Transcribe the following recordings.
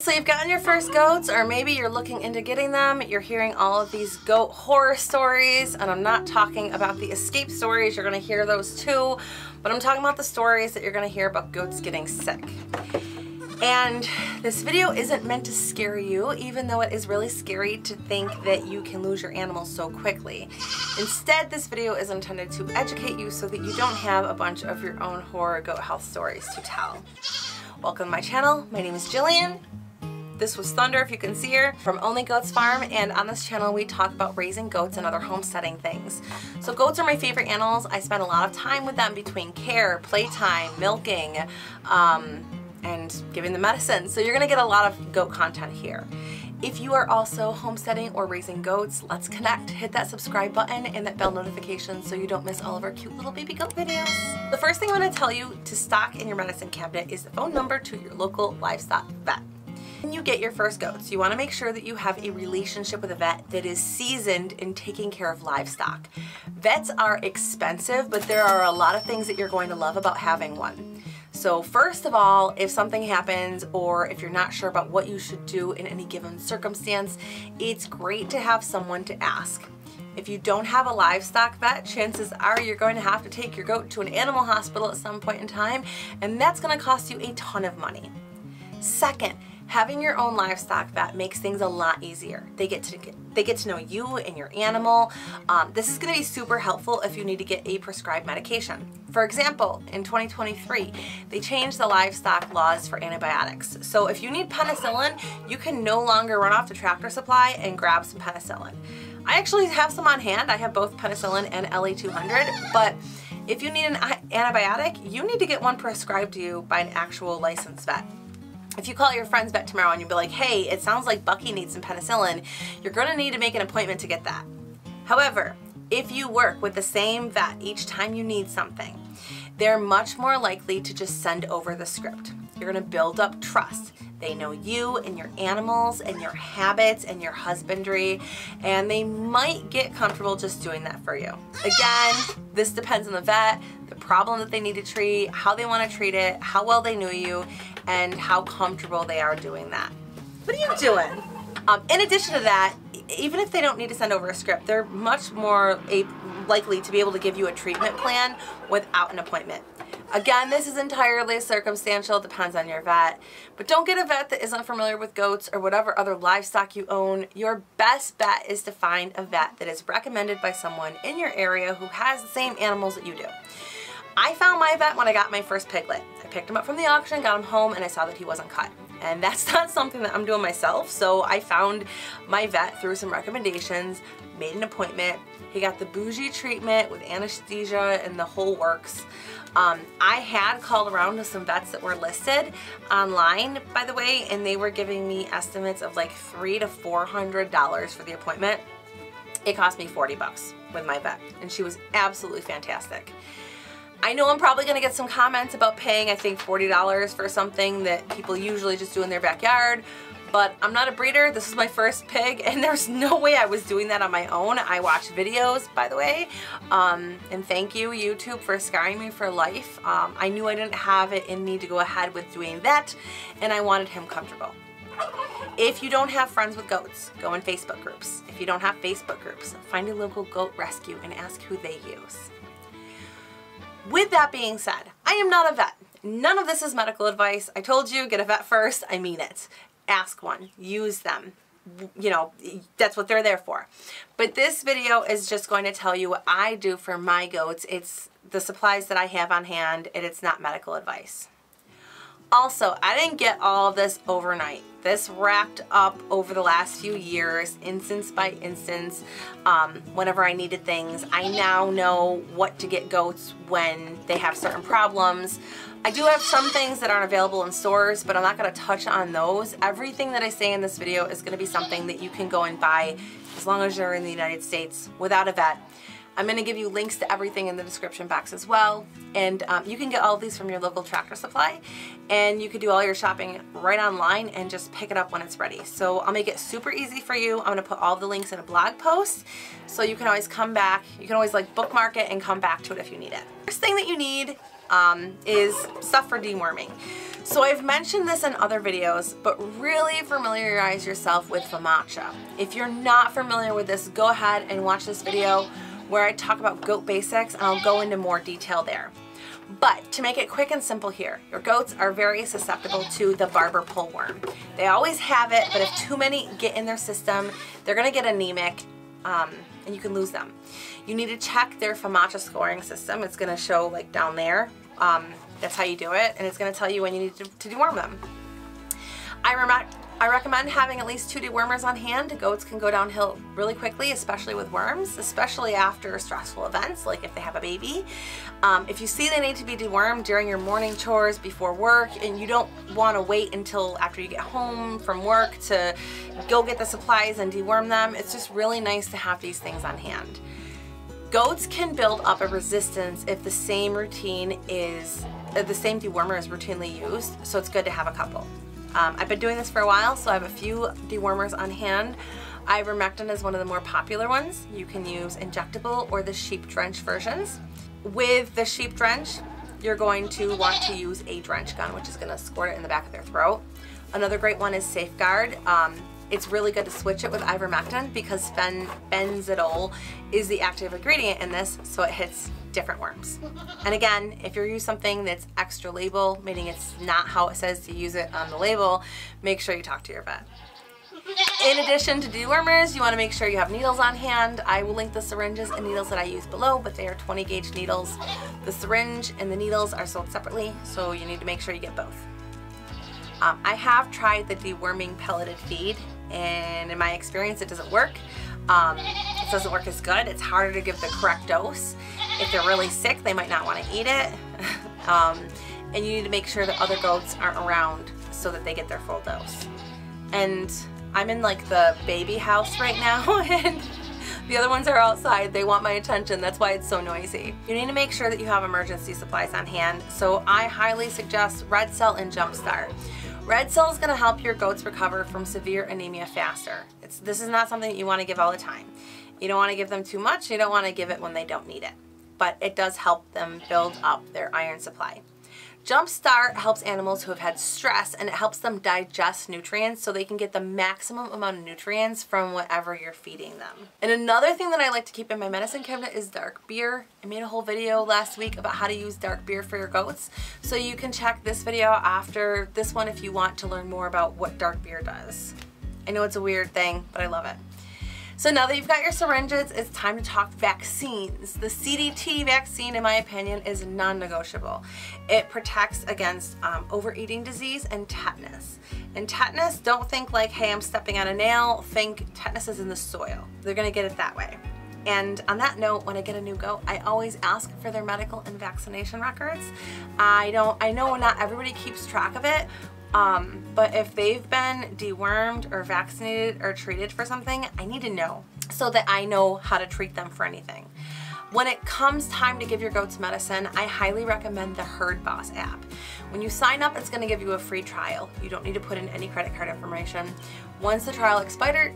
So you've gotten your first goats, or maybe you're looking into getting them. You're hearing all of these goat horror stories, and I'm not talking about the escape stories. You're gonna hear those too, but I'm talking about the stories that you're gonna hear about goats getting sick. And this video isn't meant to scare you, even though it is really scary to think that you can lose your animals so quickly. Instead, this video is intended to educate you so that you don't have a bunch of your own horror goat health stories to tell. Welcome to my channel. My name is Jillian. This was Thunder, if you can see her, from Only Goats Farm, and on this channel we talk about raising goats and other homesteading things. So goats are my favorite animals. I spend a lot of time with them between care, playtime, milking, and giving them medicine. So you're gonna get a lot of goat content here. If you are also homesteading or raising goats, let's connect. Hit that subscribe button and that bell notification so you don't miss all of our cute little baby goat videos. The first thing I'm gonna tell you to stock in your medicine cabinet is the phone number to your local livestock vet. When you get your first goats, you want to make sure that you have a relationship with a vet that is seasoned in taking care of livestock. Vets are expensive, but there are a lot of things that you're going to love about having one. So first of all, if something happens or if you're not sure about what you should do in any given circumstance, it's great to have someone to ask. If you don't have a livestock vet, chances are you're going to have to take your goat to an animal hospital at some point in time, and that's going to cost you a ton of money. Second, having your own livestock vet makes things a lot easier. They get to know you and your animal. This is going to be super helpful if you need to get a prescribed medication. For example, in 2023, they changed the livestock laws for antibiotics. So if you need penicillin, you can no longer run off to Tractor Supply and grab some penicillin. I actually have some on hand. I have both penicillin and LA200, but if you need an antibiotic, you need to get one prescribed to you by an actual licensed vet. If you call your friend's vet tomorrow and you'll be like, hey, it sounds like Bucky needs some penicillin, you're going to need to make an appointment to get that. However, if you work with the same vet each time you need something, they're much more likely to just send over the script. You're going to build up trust. They know you and your animals and your habits and your husbandry, and they might get comfortable just doing that for you. Again, this depends on the vet, the problem that they need to treat, how they want to treat it, how well they know you, and how comfortable they are doing that. What are you doing? In addition to that, even if they don't need to send over a script, they're much more likely to be able to give you a treatment plan without an appointment. Again, this is entirely circumstantial, depends on your vet, but don't get a vet that isn't familiar with goats or whatever other livestock you own. Your best bet is to find a vet that is recommended by someone in your area who has the same animals that you do. I found my vet when I got my first piglet. I picked him up from the auction, got him home, and I saw that he wasn't cut. And that's not something that I'm doing myself, so I found my vet through some recommendations, made an appointment. He got the bougie treatment with anesthesia and the whole works. I had called around to some vets that were listed online, by the way, and they were giving me estimates of like $300 to $400 for the appointment. It cost me 40 bucks with my vet, and she was absolutely fantastic. I know I'm probably going to get some comments about paying, I think, $40 for something that people usually just do in their backyard, but I'm not a breeder. This is my first pig, and there's no way I was doing that on my own. I watched videos, by the way, and thank you, YouTube, for scarring me for life. I knew I didn't have it in me to go ahead with doing that, and I wanted him comfortable. If you don't have friends with goats, go in Facebook groups. If you don't have Facebook groups, find a local goat rescue and ask who they use. With that being said, I am not a vet. None of this is medical advice. I told you, get a vet first. I mean it. Ask one. Use them. You know, that's what they're there for. But this video is just going to tell you what I do for my goats. It's the supplies that I have on hand, and it's not medical advice. Also, I didn't get all of this overnight. This racked up over the last few years, instance by instance, whenever I needed things. I now know what to get goats when they have certain problems. I do have some things that aren't available in stores, but I'm not going to touch on those. Everything that I say in this video is going to be something that you can go and buy as long as you're in the United States without a vet. I'm going to give you links to everything in the description box as well, and you can get all of these from your local Tractor Supply, and you can do all your shopping right online and just pick it up when it's ready. So I'll make it super easy for you. I'm going to put all the links in a blog post, so you can always come back. You can always like bookmark it and come back to it if you need it. First thing that you need is stuff for deworming. So I've mentioned this in other videos, but really familiarize yourself with FAMACHA. If you're not familiar with this, go ahead and watch this video where I talk about goat basics, and I'll go into more detail there. But to make it quick and simple here, your goats are very susceptible to the barber pole worm. They always have it, but if too many get in their system, they're gonna get anemic and you can lose them. You need to check their FAMACHA scoring system. It's gonna show like down there. That's how you do it, and it's going to tell you when you need to deworm them. I recommend having at least 2 dewormers on hand. Goats can go downhill really quickly, especially with worms, especially after stressful events, like if they have a baby. If you see they need to be dewormed during your morning chores before work, and you don't want to wait until after you get home from work to go get the supplies and deworm them, it's just really nice to have these things on hand. Goats can build up a resistance if the same dewormer is routinely used, so it's good to have a couple. I've been doing this for a while, so I have a few dewormers on hand. Ivermectin is one of the more popular ones. You can use injectable or the sheep drench versions. With the sheep drench, you're going to want to use a drench gun, which is going to squirt it in the back of their throat. Another great one is Safeguard. It's really good to switch it with ivermectin because benzidol is the active ingredient in this, so it hits different worms. And again, if you use something that's extra label, meaning it's not how it says to use it on the label, make sure you talk to your vet. In addition to dewormers, you want to make sure you have needles on hand. I will link the syringes and needles that I use below, but they are 20 gauge needles. The syringe and the needles are sold separately, so you need to make sure you get both. I have tried the deworming pelleted feed, and in my experience it doesn't work. It doesn't work as good. It's harder to give the correct dose. If they're really sick, they might not want to eat it. And you need to make sure that other goats aren't around so that they get their full dose. And I'm in like the baby house right now, and the other ones are outside. They want my attention. That's why it's so noisy. You need to make sure that you have emergency supplies on hand. So I highly suggest Red Cell and Jumpstart. Red Cell is going to help your goats recover from severe anemia faster. This is not something that you want to give all the time. You don't want to give them too much. You don't want to give it when they don't need it. But it does help them build up their iron supply. Jumpstart helps animals who have had stress, and it helps them digest nutrients so they can get the maximum amount of nutrients from whatever you're feeding them. And another thing that I like to keep in my medicine cabinet is dark beer. I made a whole video last week about how to use dark beer for your goats, so you can check this video after this one if you want to learn more about what dark beer does. I know it's a weird thing, but I love it. So now that you've got your syringes, it's time to talk vaccines. The CDT vaccine, in my opinion, is non-negotiable. It protects against overeating disease and tetanus. And tetanus, don't think like, hey, I'm stepping on a nail. Think tetanus is in the soil. They're gonna get it that way. And on that note, when I get a new goat, I always ask for their medical and vaccination records. I know not everybody keeps track of it, but if they've been dewormed or vaccinated or treated for something, I need to know so that I know how to treat them for anything. When it comes time to give your goats medicine, I highly recommend the Herd Boss app. When you sign up, it's going to give you a free trial. You don't need to put in any credit card information. Once the trial expires,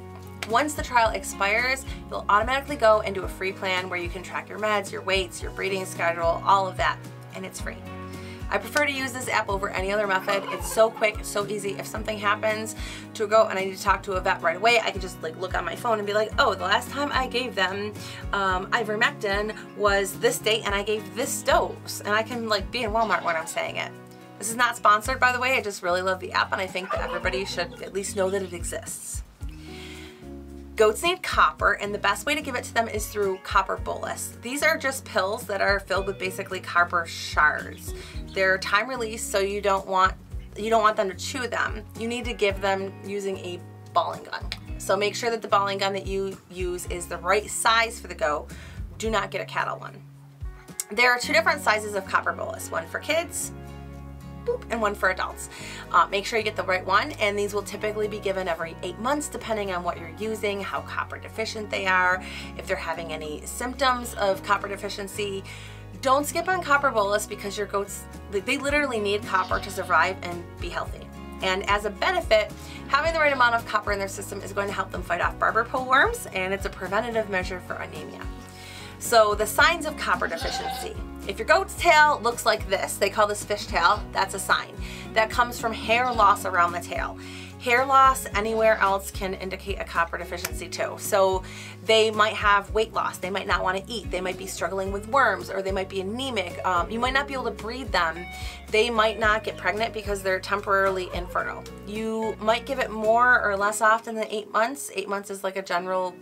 you'll automatically go into a free plan where you can track your meds, your weights, your breeding schedule, all of that, and it's free. I prefer to use this app over any other method. It's so quick, so easy. If something happens to a goat and I need to talk to a vet right away, I can just like look on my phone and be like, oh, the last time I gave them ivermectin was this date and I gave this dose. And I can like be in Walmart when I'm saying it. This is not sponsored, by the way. I just really love the app, and I think that everybody should at least know that it exists. Goats need copper, and the best way to give it to them is through Copper Bolus. These are just pills that are filled with basically copper shards. They're time release, so you don't want them to chew them. You need to give them using a balling gun. So make sure that the balling gun that you use is the right size for the goat. Do not get a cattle one. There are 2 different sizes of Copper Bolus, one for kids, and one for adults. Make sure you get the right one, and these will typically be given every 8 months depending on what you're using, how copper deficient they are, if they're having any symptoms of copper deficiency. Don't skip on Copper Bolus because your goats, they literally need copper to survive and be healthy. And as a benefit, having the right amount of copper in their system is going to help them fight off barber pole worms, and it's a preventative measure for anemia. So the signs of copper deficiency. If your goat's tail looks like this, they call this fishtail, that's a sign. That comes from hair loss around the tail. Hair loss anywhere else can indicate a copper deficiency too. So they might have weight loss, they might not want to eat, they might be struggling with worms, or they might be anemic. You might not be able to breed them. They might not get pregnant because they're temporarily infertile. You might give it more or less often than 8 months. 8 months is like a general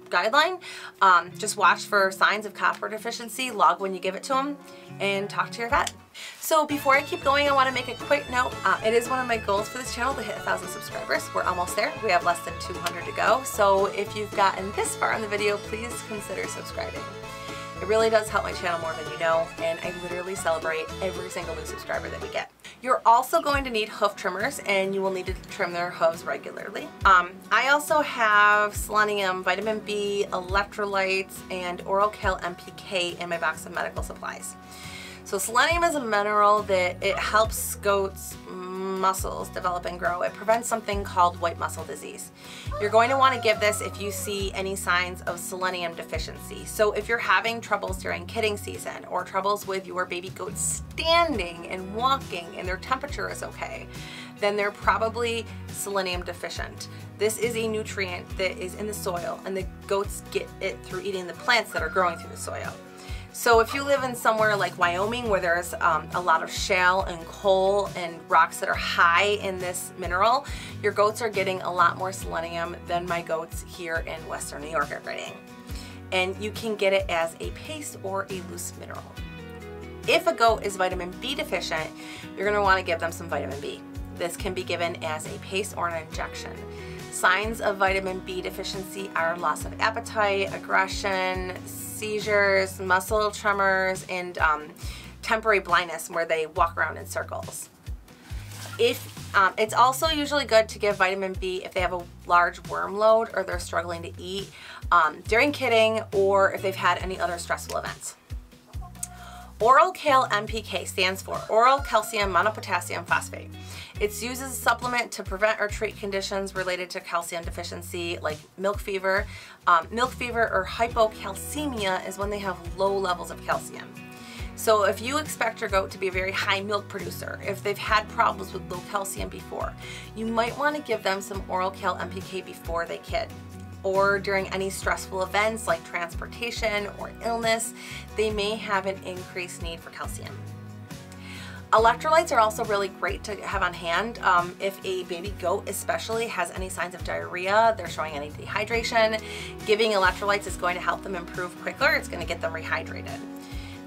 guideline. Just watch for signs of copper deficiency, log when you give it to them, and talk to your vet. So before I keep going, I want to make a quick note. It is one of my goals for this channel to hit 1,000 subscribers. We're almost there. We have less than 200 to go. So if you've gotten this far in the video, please consider subscribing. It really does help my channel more than you know, and I literally celebrate every single new subscriber that we get. You're also going to need hoof trimmers, and you will need to trim their hooves regularly. I also have selenium, vitamin B, electrolytes, and oral Cal MPK in my box of medical supplies. So selenium is a mineral that it helps goats' muscles develop and grow. It prevents something called white muscle disease. You're going to want to give this if you see any signs of selenium deficiency. So if you're having troubles during kidding season, or troubles with your baby goat standing and walking and their temperature is okay, then they're probably selenium deficient. This is a nutrient that is in the soil, and the goats get it through eating the plants that are growing through the soil. So if you live in somewhere like Wyoming, where there's a lot of shale and coal and rocks that are high in this mineral, your goats are getting a lot more selenium than my goats here in Western New York are getting. And you can get it as a paste or a loose mineral. If a goat is vitamin B deficient, you're going to want to give them some vitamin B. This can be given as a paste or an injection. Signs of vitamin B deficiency are loss of appetite, aggression, seizures, muscle tremors, and temporary blindness where they walk around in circles. It's also usually good to give vitamin B if they have a large worm load or they're struggling to eat during kidding, or if they've had any other stressful events. Oral Cal MPK stands for oral calcium monopotassium phosphate. It's used as a supplement to prevent or treat conditions related to calcium deficiency like milk fever. Milk fever or hypocalcemia is when they have low levels of calcium. So if you expect your goat to be a very high milk producer, if they've had problems with low calcium before, you might want to give them some oral Cal MPK before they kid. Or during any stressful events like transportation or illness, they may have an increased need for calcium. Electrolytes are also really great to have on hand. If a baby goat especially has any signs of diarrhea, they're showing any dehydration, giving electrolytes is going to help them improve quicker. It's going to get them rehydrated.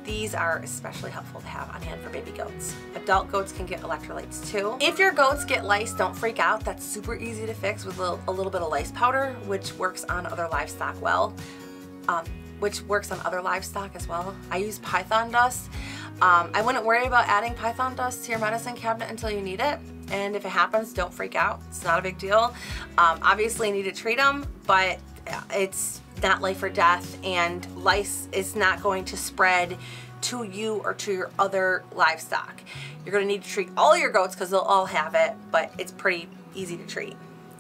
These are especially helpful to have on hand for baby goats. Adult goats can get electrolytes too. If your goats get lice, don't freak out. That's super easy to fix with a little bit of lice powder, which works on other livestock as well. I use python dust. I wouldn't worry about adding python dust to your medicine cabinet until you need it. And if it happens, don't freak out. It's not a big deal. Obviously you need to treat them, but it's not life or death, and lice is not going to spread to you or to your other livestock. You're going to need to treat all your goats because they'll all have it, but it's pretty easy to treat.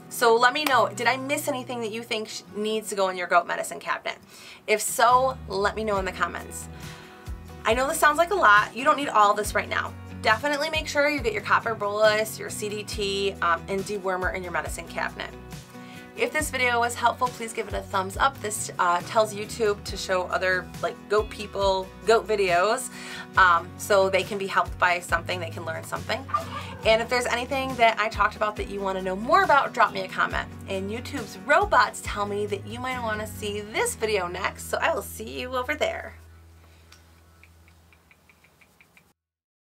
So let me know, did I miss anything that you think needs to go in your goat medicine cabinet? If so, let me know in the comments. I know this sounds like a lot. You don't need all this right now. Definitely make sure you get your Copper Bolus, your CDT, and dewormer in your medicine cabinet. If this video was helpful, please give it a thumbs up. This tells YouTube to show other goat people goat videos, so they can be helped by something, they can learn something. And if there's anything that I talked about that you want to know more about, drop me a comment. And YouTube's robots tell me that you might want to see this video next, so I will see you over there.